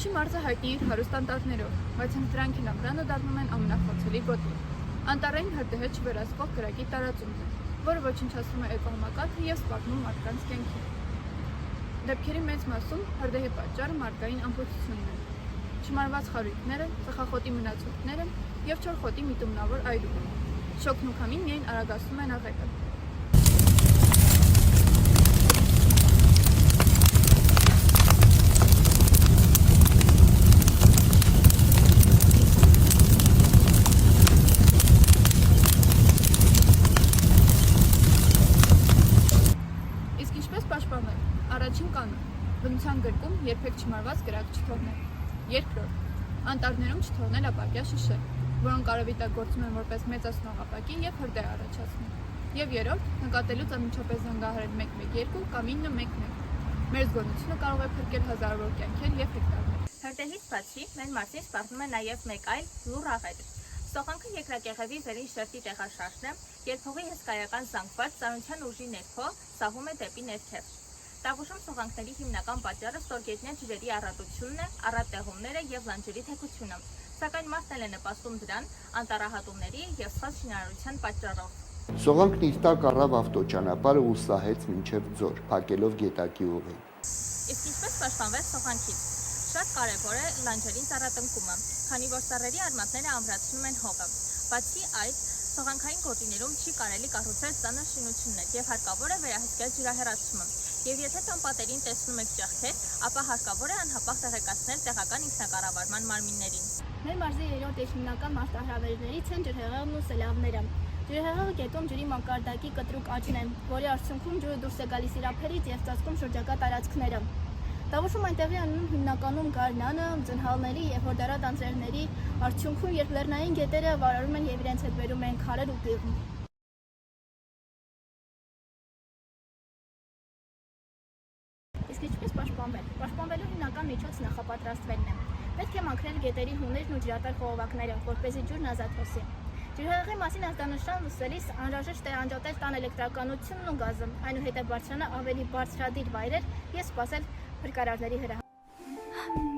Քաշի մարզը հայտնի իր հարուստ անտառներով, բայց հենց դրանք էլ ամռանը դառնում են ամենախոցելի գոտի։ Անտառային հրդեհը չվերահսկող կրակի տարածումն է, որը ոչնչացնում է էկոհամակարգը և սպառնում մարդկանց կյանքին։ Դեպքերի մեծ մասում հրդեհի պատճառը մարդկային ամբողջությունն է։ Չմարված խարույկները, ծխախոտի մնացորդները և չորխոտի միտումնավոր այրուկը։ Շոգն ու քամին միայն արագացնում են աղետը։ Իսկ ինչպես պաշտպանվել։ Առաջին կանոն՝ բնության գրկում երբեք չմարված կրակ չթողնել։ Երկրորդ՝ անտառներում չթողնել ապակյա շշեր, որոնք կարևիտագործում են որպես մեծացնող ապակի և հրդեհ առաջացնում։ Եվ երրորդ՝ նկատելուց անմիջապես զանգահարել 112 կամ 911։ Մեր զգոնությունը կարող է փրկել հազարավոր կյանքեր և հեկտարներ։ Հրդեհից բացի մեր մարզին սպառնում է նաև մեկ այլ լուռ աղետ։ Սոխանքը երկրակեղևի վերին շերտի տեղաշարժն է, երբ հողի հսկայական զանգված ծանրության ուժի ներքո սահում է դեպի ներքև։ Տավուշում սոխանքների հիմնական պատճառը ստորգետնյա ջրերի առատությունն է, առատ տեղումները և լանջերի թեքությունը, սակայն մարդն է նպաստում դրան անտառահատումների և սխալ շինարարության պատճառով։ Սողանքն իր տակ առավ ավտոճանապարհը ու սահեց մինչև Ձոր, փակելով գետակի ուղին։ Իսկ ինչպես պաշտպանվել սոխանքից։ Շատ կարևոր է լանջերին ծառատնկումը, քանի որ ծառերի արմատները ամրացնում են հողը։ Բացի այդ, սոխանքային գոտիներում չի կարելի կառուցել ծանր շինություններ և հարկավոր է վերահսկել ջրահեռացումը։ Եվ եթե տան պատերին տեսնում եք ճեղքեր, ապա հարկավոր է անհապաղ տեղեկացնել տեղական ինքնակառավարման մարմիններին։ Մեր մարզի երրորդ և հիմնական մարտահրավերներից են ջրհեղեղն ու սելավները։ Ջրհեղեղը գետում ջրի մակարդակի կտրուկ աճն է, որի արդյունքում ջուրը դուրս է գալիս իր ափերից և ծածկում շրջակա տարածքները։ Տավուշում այնտեղի անում հիմնականում գարնանը, ձնհալների և հորդարատ անձրևների արդյունքում, երբ լեռնային գետերը վարարում են և իրենց հետ բերում են քարեր ու դեղին։ Իսկ ինչպես պաշտպանվել։ Պաշտպանվելու հիմնական միջոցը նախապատրաստվելն է։ Պետք է մաքրել գետերի հուներն ու ջրատար խողովակները, որպեսզի ջուրն ազատ հոսի։ Ջրհեղեղի մասին ազդանշան լսելիս անհրաժեշտ է անջատել տան էլեկտրականությունն ու գազը, այնուհետև բարձրանալ ավելի բարձրադիր վայրեր և սպասել փրկարարների հրահանգին։